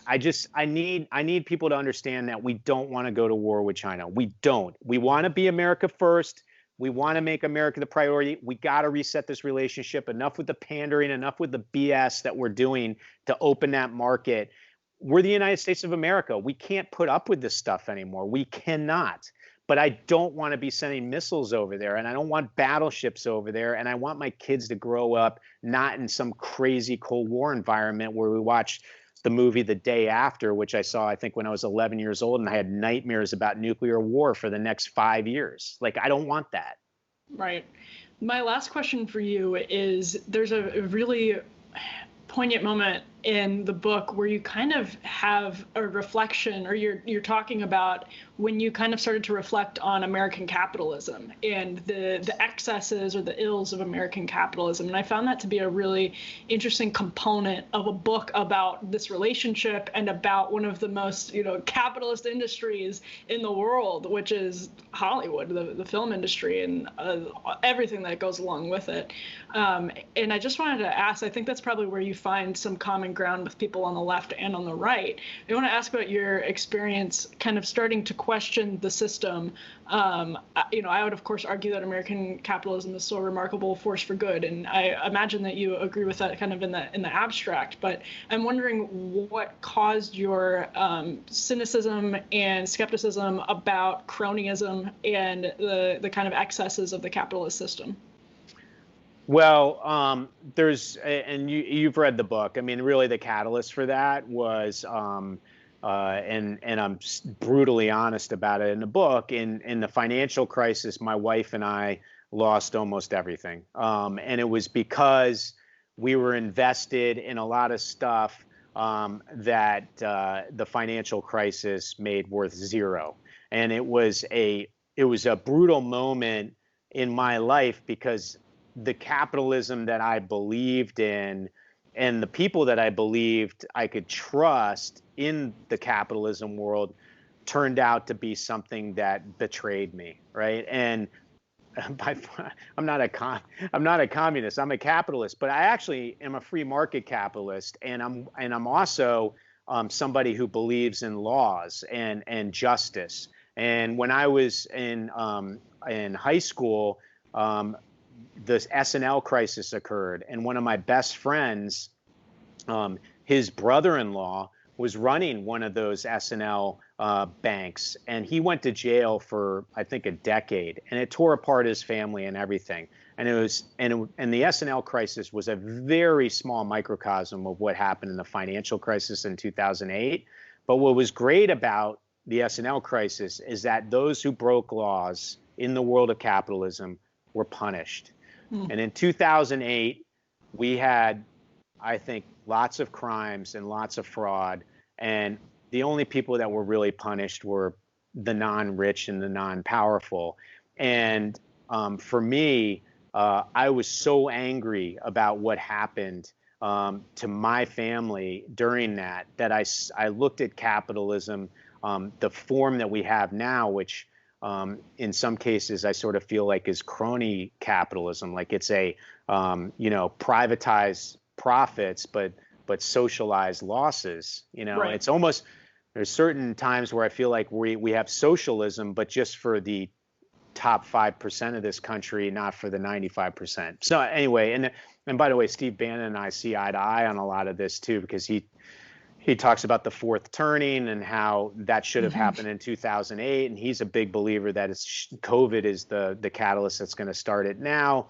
I need people to understand that we don't want to go to war with China. We don't. We want to be America first. We want to make America the priority. We got to reset this relationship. Enough with the pandering, enough with the BS that we're doing to open that market. We're the United States of America. We can't put up with this stuff anymore. We cannot. But I don't want to be sending missiles over there, and I don't want battleships over there, and I want my kids to grow up not in some crazy Cold War environment where we watch the movie The Day After, which I saw, I think, when I was 11 years old, and I had nightmares about nuclear war for the next 5 years. Like, I don't want that. Right. My last question for you is, there's a really poignant moment in the book where you kind of have a reflection, or you're talking about when you kind of started to reflect on American capitalism and the excesses or the ills of American capitalism. And I found that to be a really interesting component of a book about this relationship and about one of the most, capitalist industries in the world, which is Hollywood, the film industry, and everything that goes along with it. And I just wanted to ask, I think that's probably where you find some common ground with people on the left and on the right. I want to ask about your experience kind of starting to question the system. I would, of course, argue that American capitalism is still a remarkable force for good, and I imagine that you agree with that kind of in the abstract. But I'm wondering what caused your cynicism and skepticism about cronyism and the kind of excesses of the capitalist system. Well, and you've read the book. I mean, really, the catalyst for that was, and I'm brutally honest about it in the book. In the financial crisis, my wife and I lost almost everything, and it was because we were invested in a lot of stuff that the financial crisis made worth zero, and it was a brutal moment in my life because the capitalism that I believed in and the people that I believed I could trust in the capitalism world turned out to be something that betrayed me, right? And I'm not a communist. I'm a capitalist, but I actually am a free market capitalist, and I'm also somebody who believes in laws and justice. And when I was in high school, the S&L crisis occurred, and one of my best friends, his brother-in-law was running one of those S&L banks, and he went to jail for, I think, a decade, and it tore apart his family and everything. And the S&L crisis was a very small microcosm of what happened in the financial crisis in 2008. But what was great about the S&L crisis is that those who broke laws in the world of capitalism were punished. And in 2008, we had, I think, lots of crimes and lots of fraud. And the only people that were really punished were the non-rich and the non-powerful. And for me, I was so angry about what happened to my family during that I looked at capitalism, the form that we have now, which in some cases I sort of feel like is crony capitalism, like it's a privatized profits but socialized losses. Right. It's almost, there's certain times where I feel like we have socialism, but just for the top 5% of this country, not for the 95%. So anyway, and by the way, Steve Bannon and I see eye to eye on a lot of this too, because he talks about the fourth turning and how that should have happened in 2008. And he's a big believer that COVID is the catalyst that's going to start it now.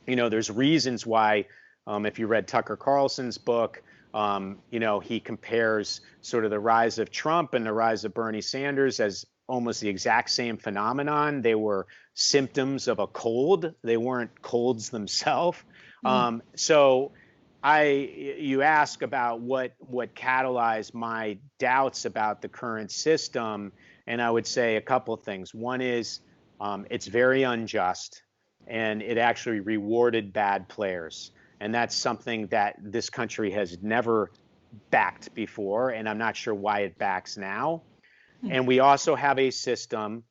There's reasons why, if you read Tucker Carlson's book, he compares sort of the rise of Trump and the rise of Bernie Sanders as almost the exact same phenomenon. They were symptoms of a cold. They weren't colds themselves. So you ask about what catalyzed my doubts about the current system, and I would say a couple of things. One is it's very unjust, and it actually rewarded bad players. And that's something that this country has never backed before, and I'm not sure why it backs now. And we also have a system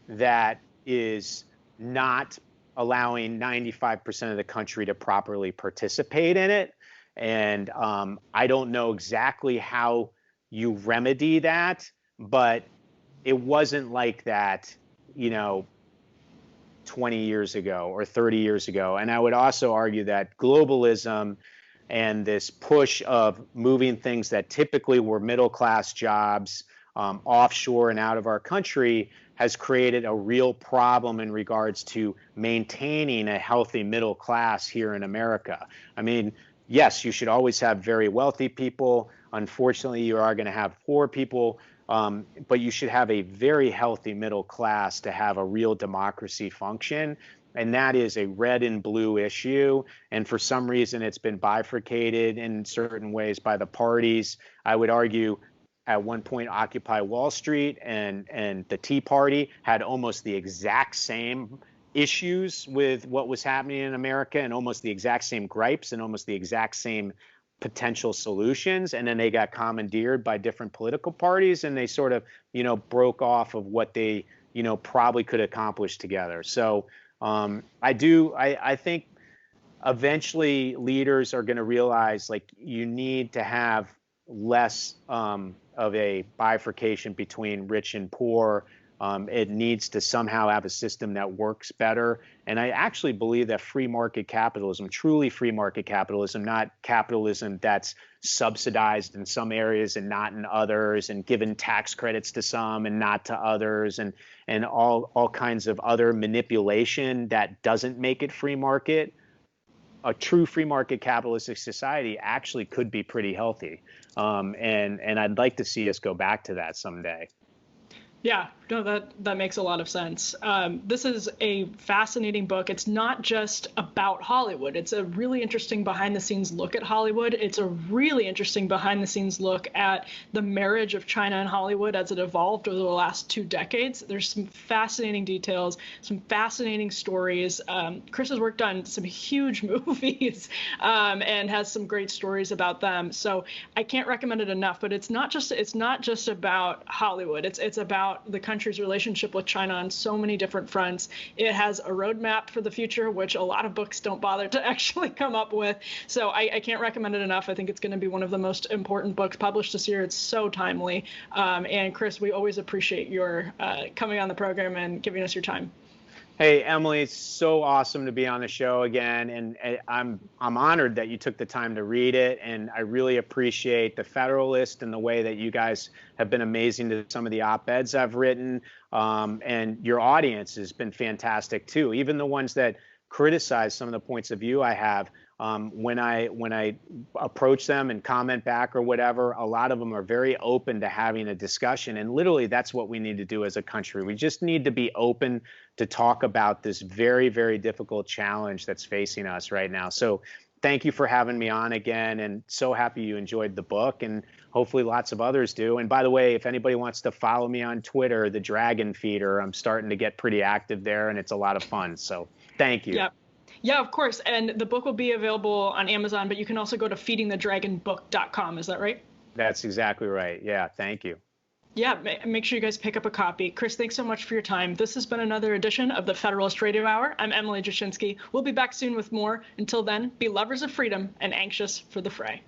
that is not allowing 95% of the country to properly participate in it. And I don't know exactly how you remedy that, but it wasn't like that, 20 years ago or 30 years ago. And I would also argue that globalism and this push of moving things that typically were middle-class jobs offshore and out of our country has created a real problem in regards to maintaining a healthy middle class here in America. I mean, yes, you should always have very wealthy people. Unfortunately, you are going to have poor people, but you should have a very healthy middle class to have a real democracy function. and that is a red and blue issue. And for some reason, it's been bifurcated in certain ways by the parties. I would argue at one point, Occupy Wall Street and the Tea Party had almost the exact same issues with what was happening in America, and almost the exact same gripes and almost the exact same potential solutions. And then they got commandeered by different political parties, and they sort of, broke off of what they, probably could accomplish together. So I think eventually leaders are going to realize, like, you need to have less of a bifurcation between rich and poor. It needs to somehow have a system that works better. And I actually believe that free market capitalism, truly free market capitalism, not capitalism that's subsidized in some areas and not in others, and given tax credits to some and not to others, and all kinds of other manipulation that doesn't make it free market. A true free market capitalistic society actually could be pretty healthy. And I'd like to see us go back to that someday. Yeah, no, that makes a lot of sense. This is a fascinating book. It's not just about Hollywood. It's a really interesting behind-the-scenes look at Hollywood. It's a really interesting behind-the-scenes look at the marriage of China and Hollywood as it evolved over the last 2 decades. There's some fascinating details, some fascinating stories. Chris has worked on some huge movies and has some great stories about them. So I can't recommend it enough. But it's not just about Hollywood. It's about the country's relationship with China on so many different fronts. It has a roadmap for the future, which a lot of books don't bother to actually come up with. So I can't recommend it enough. I think it's going to be one of the most important books published this year. It's so timely. And Chris, we always appreciate your coming on the program and giving us your time. Hey, Emily, it's so awesome to be on the show again, and I'm honored that you took the time to read it, and I really appreciate the Federalist and the way that you guys have been amazing to some of the op-eds I've written, and your audience has been fantastic too. Even the ones that criticize some of the points of view I have, when I approach them and comment back or whatever, a lot of them are very open to having a discussion. And literally, that's what we need to do as a country. We just need to be open to talk about this very, very difficult challenge that's facing us right now. So thank you for having me on again, and so happy you enjoyed the book, and hopefully lots of others do. And by the way, if anybody wants to follow me on Twitter, the Dragon Feeder, I'm starting to get pretty active there, and it's a lot of fun. So thank you. Yep. Yeah, of course. And the book will be available on Amazon, but you can also go to feedingthedragonbook.com. Is that right? That's exactly right. Yeah, thank you. Yeah, make sure you guys pick up a copy. Chris, thanks so much for your time. This has been another edition of the Federalist Radio Hour. I'm Emily Jashinsky. We'll be back soon with more. Until then, be lovers of freedom and anxious for the fray.